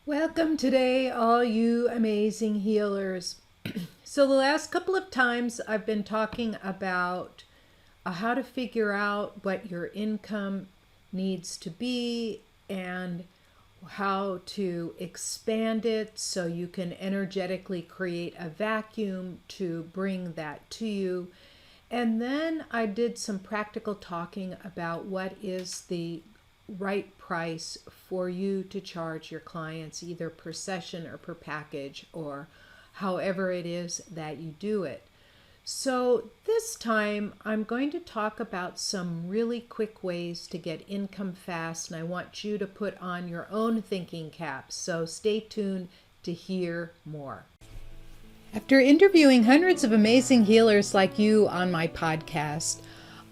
Welcome today, all you amazing healers. So, the last couple of times I've been talking about how to figure out what your income needs to be and how to expand it so you can energetically create a vacuum to bring that to you. And then I did some practical talking about what is the right price for you to charge your clients, either per session or per package, or however it is that you do it. So, this time I'm going to talk about some really quick ways to get income fast, and I want you to put on your own thinking caps. So, stay tuned to hear more. After interviewing hundreds of amazing healers like you on my podcast,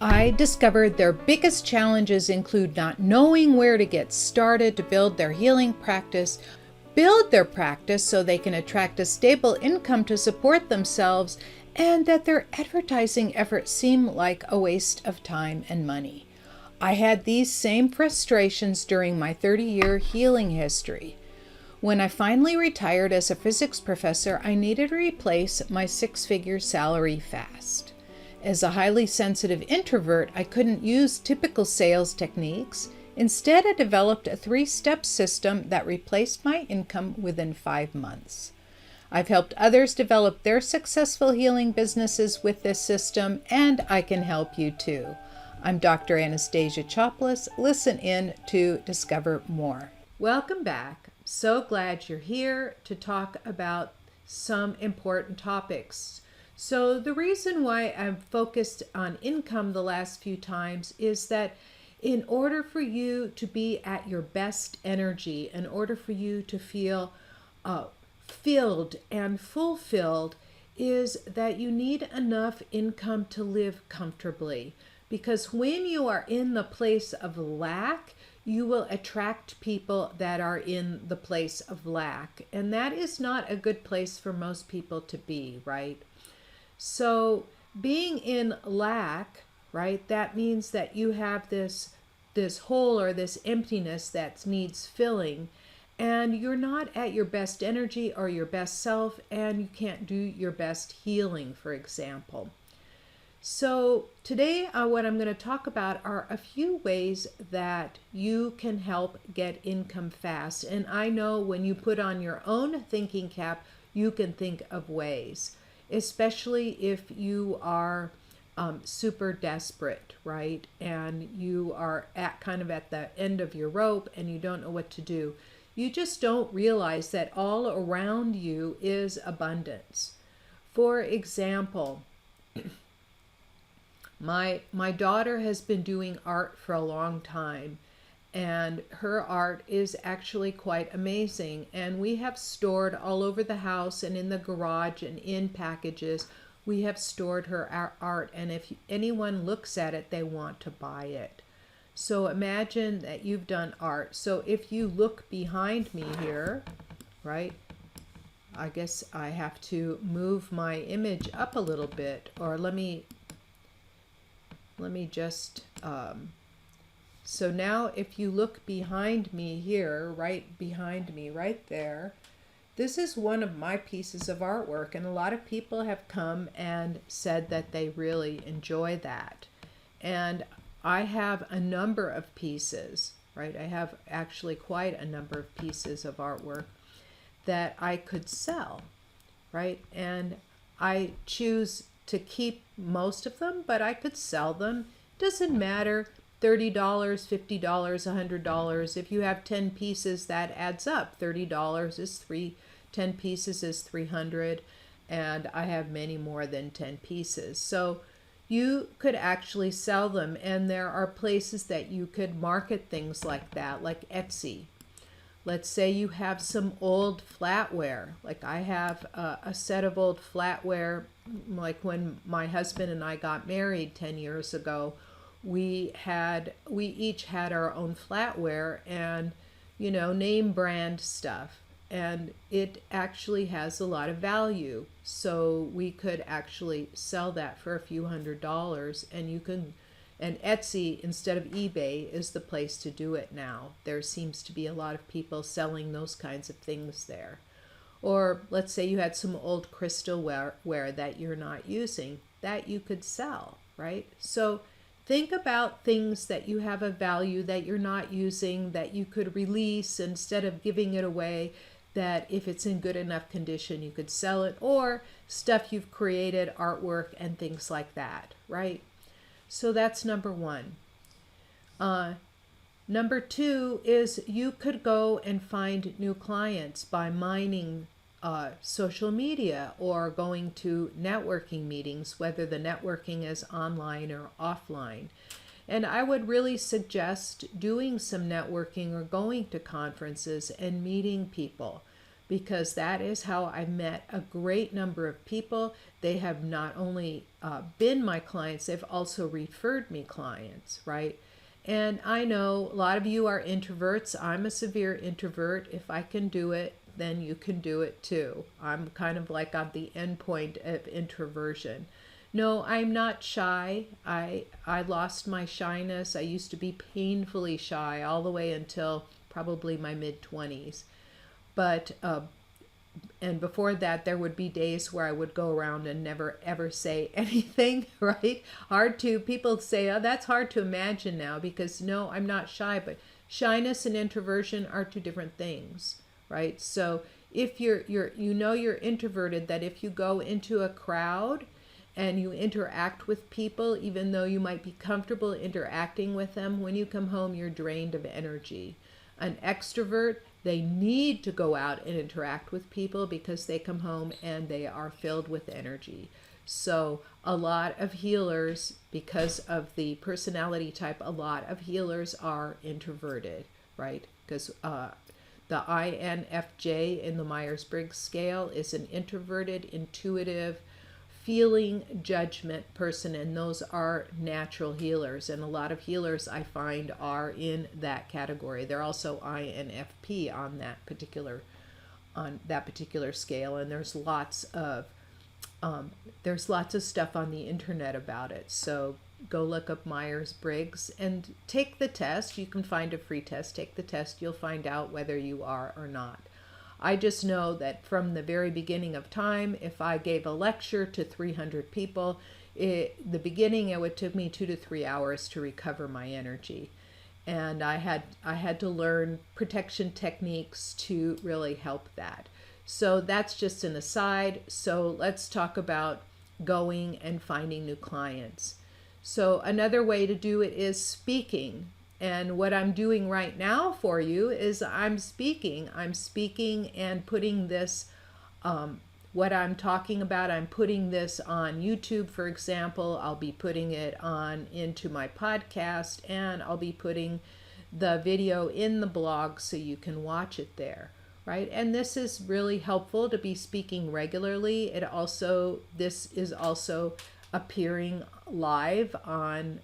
I discovered their biggest challenges include not knowing where to get started to build their healing practice, build their practice so they can attract a stable income to support themselves, and that their advertising efforts seem like a waste of time and money. I had these same frustrations during my 30-year healing history. When I finally retired as a physics professor, I needed to replace my six-figure salary fast. As a highly sensitive introvert, I couldn't use typical sales techniques. Instead, I developed a 3-step system that replaced my income within 5 months. I've helped others develop their successful healing businesses with this system, and I can help you too. I'm Dr. Anastasia Chopelas. Listen in to discover more. Welcome back. So glad you're here to talk about some important topics. So the reason why I've focused on income the last few times is that in order for you to be at your best energy, in order for you to feel filled and fulfilled, is that you need enough income to live comfortably. Because when you are in the place of lack, you will attract people that are in the place of lack. And that is not a good place for most people to be, right? So being in lack, right, that means that you have this hole or this emptiness that needs filling, and you're not at your best energy or your best self, and you can't do your best healing, for example. So today what I'm going to talk about are a few ways that you can help get income fast. And I know when you put on your own thinking cap, you can think of ways, especially if you are super desperate, right? And you are at the end of your rope and you don't know what to do. You just don't realize that all around you is abundance. For example, my daughter has been doing art for a long time, and her art is actually quite amazing. And we have stored all over the house and in the garage and in packages. We have stored her art, and if anyone looks at it, they want to buy it. So imagine that you've done art. So if you look behind me here, right? I guess I have to move my image up a little bit, or let me just, so now if you look behind me here, right behind me, right there, this is one of my pieces of artwork, and a lot of people have come and said that they really enjoy that. And I have a number of pieces, right? I have actually quite a number of pieces of artwork that I could sell, right? And I choose to keep most of them, but I could sell them. Doesn't matter, $30, $50, $100. If you have 10 pieces, that adds up. $30 is 10 pieces is 300, and I have many more than 10 pieces. So you could actually sell them, and there are places that you could market things like that, like Etsy. Let's say you have some old flatware. Like I have a set of old flatware, like when my husband and I got married 10 years ago, we each had our own flatware and, name brand stuff. And it actually has a lot of value. So we could actually sell that for a few $100s, And Etsy, instead of eBay, is the place to do it now. There seems to be a lot of people selling those kinds of things there. Or let's say you had some old crystal ware that you're not using that you could sell, right? So think about things that you have a value that you're not using that you could release instead of giving it away, that if it's in good enough condition you could sell it, or stuff you've created, artwork and things like that, right? So that's number one. Number two is you could go and find new clients by mining social media or going to networking meetings, whether the networking is online or offline. And I would really suggest doing some networking or going to conferences and meeting people, because that is how I met a great number of people. They have not only been my clients, they've also referred me clients, right? And I know a lot of you are introverts. I'm a severe introvert. If I can do it, then you can do it too. I'm kind of like on the end point of introversion. No, I'm not shy. I lost my shyness. I used to be painfully shy all the way until probably my mid-20s. But and before that, there would be days where I would go around and never ever say anything, right? People say, oh, that's hard to imagine now, because no, I'm not shy, but shyness and introversion are two different things, right? So if you're introverted, that if you go into a crowd and you interact with people, even though you might be comfortable interacting with them, when you come home, you're drained of energy. An extrovert, they need to go out and interact with people because they come home and they are filled with energy. So a lot of healers, because of the personality type, a lot of healers are introverted, right? Because the INFJ in the Myers-Briggs scale is an introverted, intuitive, feeling judgment person, and those are natural healers. And a lot of healers I find are in that category. They're also INFP on that particular scale, and there's lots of stuff on the internet about it. So go look up Myers-Briggs and take the test. You can find a free test. Take the test. You'll find out whether you are or not. I just know that from the very beginning of time, if I gave a lecture to 300 people, the beginning it would take me 2 to 3 hours to recover my energy. And I had to learn protection techniques to really help that. So that's just an aside. So let's talk about going and finding new clients. So another way to do it is speaking. And what I'm doing right now for you is I'm speaking and putting this, what I'm talking about, I'm putting this on YouTube, for example. I'll be putting it on into my podcast, and I'll be putting the video in the blog so you can watch it there, right? And this is really helpful to be speaking regularly. This is also appearing live on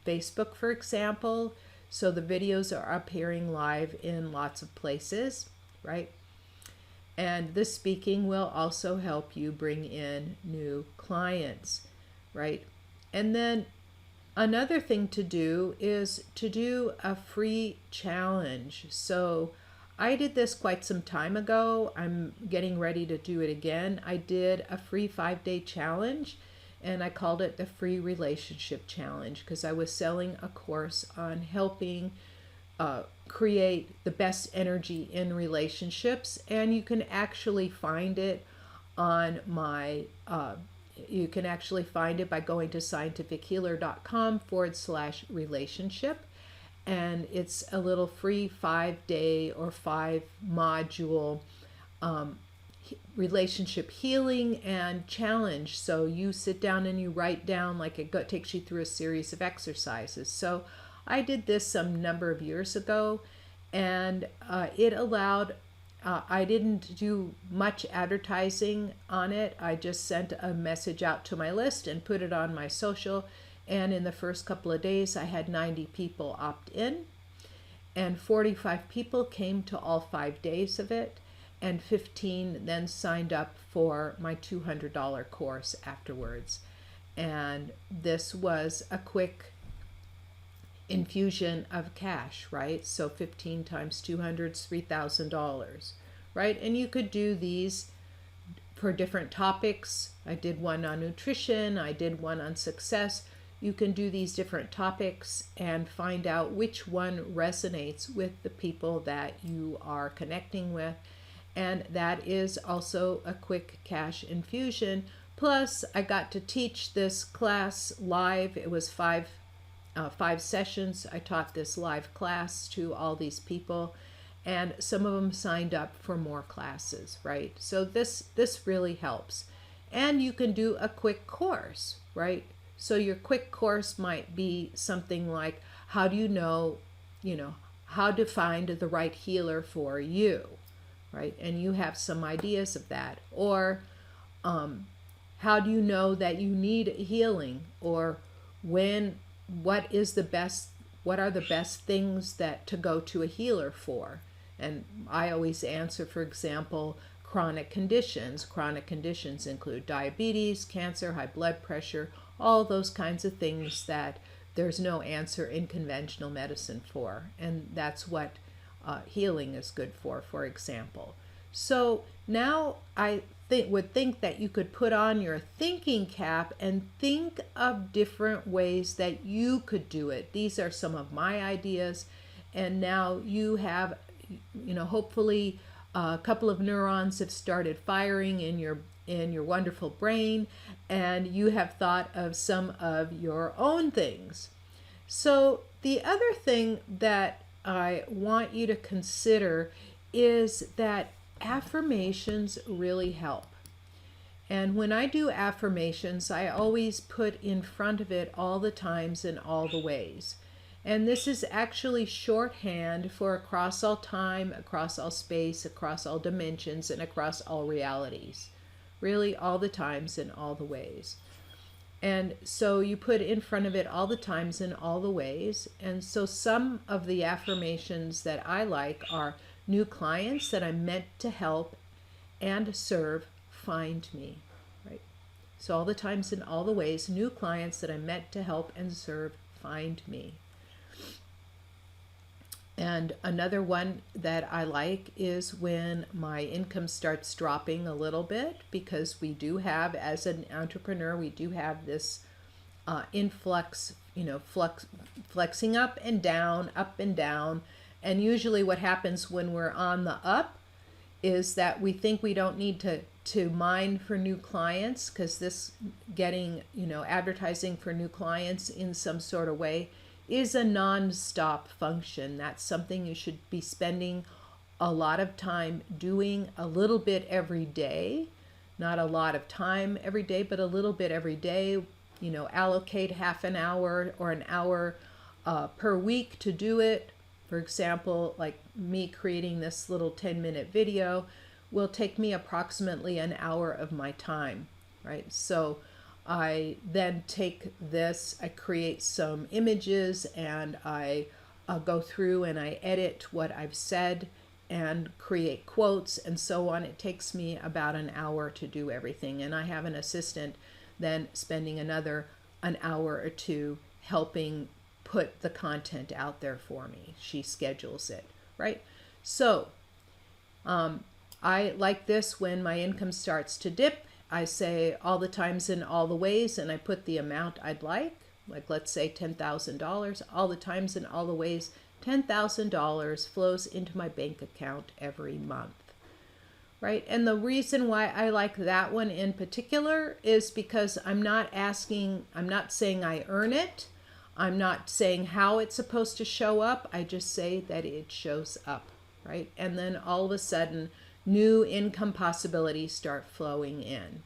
Facebook, for example. So the videos are appearing live in lots of places, right? And the speaking will also help you bring in new clients, right? And then another thing to do is to do a free challenge. So I did this quite some time ago. I'm getting ready to do it again. I did a free 5-day challenge, and I called it the Free Relationship Challenge because I was selling a course on helping create the best energy in relationships. And you can actually find it on my, you can actually find it by going to scientifichealer.com/relationship. And it's a little free 5-day or 5-module relationship healing and challenge. So you sit down and you write down, like it takes you through a series of exercises. So I did this some number of years ago, and it allowed, I didn't do much advertising on it. I just sent a message out to my list and put it on my social. And in the first couple of days, I had 90 people opt in, and 45 people came to all 5 days of it. And 15 then signed up for my $200 course afterwards. And this was a quick infusion of cash, right? So 15 times 200 is $3,000, right? And you could do these for different topics. I did one on nutrition, I did one on success. You can do these different topics and find out which one resonates with the people that you are connecting with. And that is also a quick cash infusion. Plus, I got to teach this class live. It was five sessions. I taught this live class to all these people, and some of them signed up for more classes, right? So this really helps. And you can do a quick course, right? So your quick course might be something like, how do you know, how to find the right healer for you, right? And you have some ideas of that. Or how do you know that you need healing? Or what are the best things that to go to a healer for? And I always answer, for example, chronic conditions. Chronic conditions include diabetes, cancer, high blood pressure, all those kinds of things that there's no answer in conventional medicine for. And that's what healing is good for example. So now I would think that you could put on your thinking cap and think of different ways that you could do it. These are some of my ideas. And now you have, hopefully a couple of neurons have started firing in your wonderful brain, and you have thought of some of your own things. So the other thing that I want you to consider is that affirmations really help. And when I do affirmations, I always put in front of it all the times and all the ways. And this is actually shorthand for across all time, across all space, across all dimensions, and across all realities. Really, all the times and all the ways. And so you put in front of it all the times and all the ways. And so some of the affirmations that I like are: new clients that I'm meant to help and serve find me, right? So all the times and all the ways, new clients that I'm meant to help and serve find me. And another one that I like is when my income starts dropping a little bit, because we do have, as an entrepreneur, we do have this influx, flexing up and down, up and down. And usually what happens when we're on the up is that we think we don't need to mine for new clients, because this getting, advertising for new clients in some sort of way is a non-stop function. That's something you should be spending a lot of time doing, a little bit every day. Not a lot of time every day, but a little bit every day. Allocate half an hour or an hour per week to do it. For example, like me creating this little 10-minute video will take me approximately an hour of my time, right? So I then take this, I create some images, and I go through and I edit what I've said and create quotes and so on. It takes me about an hour to do everything. And I have an assistant then spending an hour or two helping put the content out there for me. She schedules it, right? So I like this when my income starts to dip. I say all the times and all the ways, and I put the amount I'd like let's say $10,000. All the times and all the ways, $10,000 flows into my bank account every month, right? And the reason why I like that one in particular is because I'm not saying I earn it. I'm not saying how it's supposed to show up. I just say that it shows up, right? And then all of a sudden, new income possibilities start flowing in.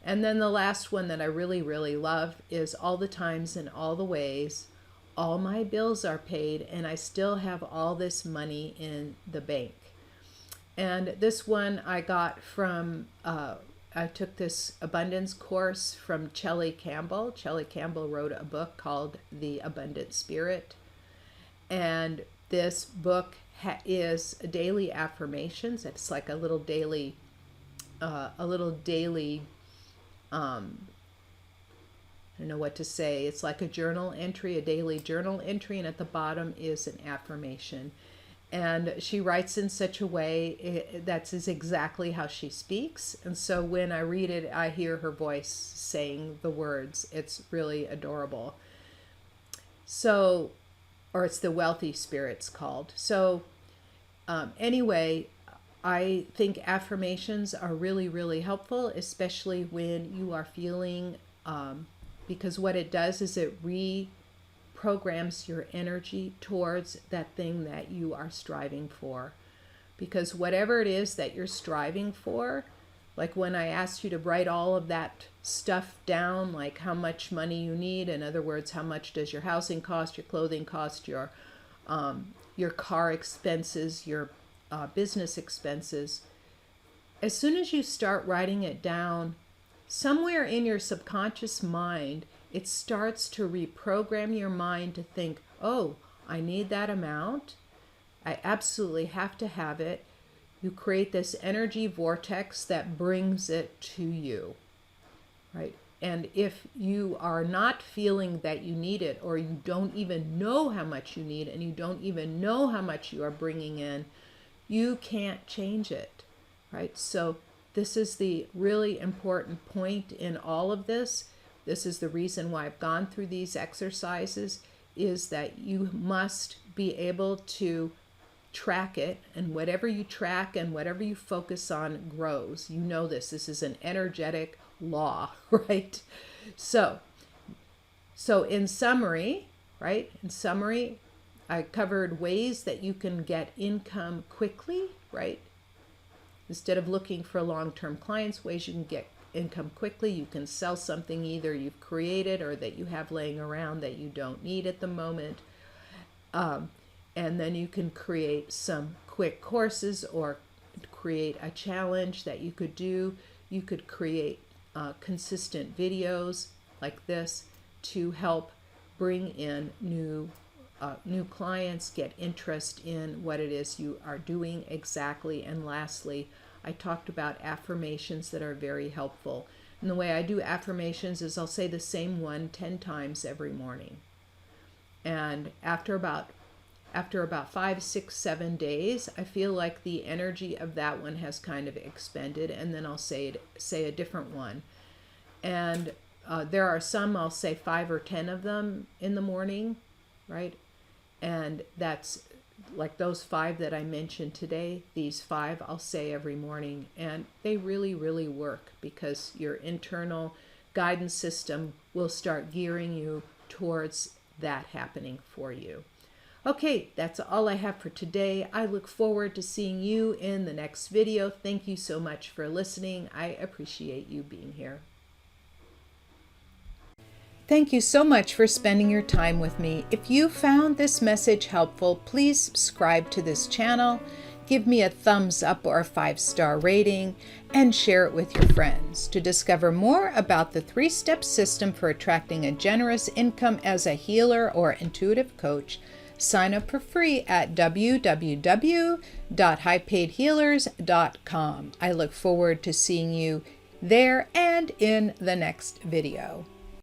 And then the last one that I really, really love is all the times and all the ways, all my bills are paid and I still have all this money in the bank. And this one I got from, I took this abundance course from Shelley Campbell. Shelley Campbell wrote a book called The Abundant Spirit. And this book is daily affirmations. It's like a little daily I know what to say. It's like a journal entry, a daily journal entry, and at the bottom is an affirmation. And she writes in such a way that is exactly how she speaks. And so when I read it, I hear her voice saying the words. It's really adorable. So, or it's the Wealthy Spirits called. So anyway, I think affirmations are really, really helpful, especially when you are feeling, because what it does is it reprograms your energy towards that thing that you are striving for. Because whatever it is that you're striving for, like when I asked you to write all of that stuff down, like how much money you need, in other words, how much does your housing cost, your clothing cost, your car expenses, your business expenses. As soon as you start writing it down, somewhere in your subconscious mind, it starts to reprogram your mind to think, oh, I need that amount. I absolutely have to have it. You create this energy vortex that brings it to you, right? And if you are not feeling that you need it, or you don't even know how much you need, and you don't even know how much you are bringing in, you can't change it, right? So this is the really important point in all of this. This is the reason why I've gone through these exercises, is that you must be able to track it, and whatever you track and whatever you focus on grows. You know this. This is an energetic law, right? So in summary, right? In summary, I covered ways that you can get income quickly, right? Instead of looking for long-term clients, ways you can get income quickly. You can sell something either you've created or that you have laying around that you don't need at the moment. And then you can create some quick courses or create a challenge that you could do. You could create consistent videos like this to help bring in new clients, get interest in what it is you are doing exactly. And lastly, I talked about affirmations that are very helpful. And the way I do affirmations is I'll say the same one 10 times every morning. And after about 5, 6, 7 days, I feel like the energy of that one has kind of expended, and then I'll say a different one. And there are some I'll say 5 or 10 of them in the morning, right? And that's like those 5 that I mentioned today. These 5 I'll say every morning, and they really, really work, because your internal guidance system will start gearing you towards that happening for you. Okay, that's all I have for today. I look forward to seeing you in the next video. Thank you so much for listening. I appreciate you being here. Thank you so much for spending your time with me. If you found this message helpful, please subscribe to this channel, give me a thumbs up or a 5-star rating, and share it with your friends. To discover more about the 3-step system for attracting a generous income as a healer or intuitive coach, sign up for free at www.highpaidhealers.com. I look forward to seeing you there and in the next video.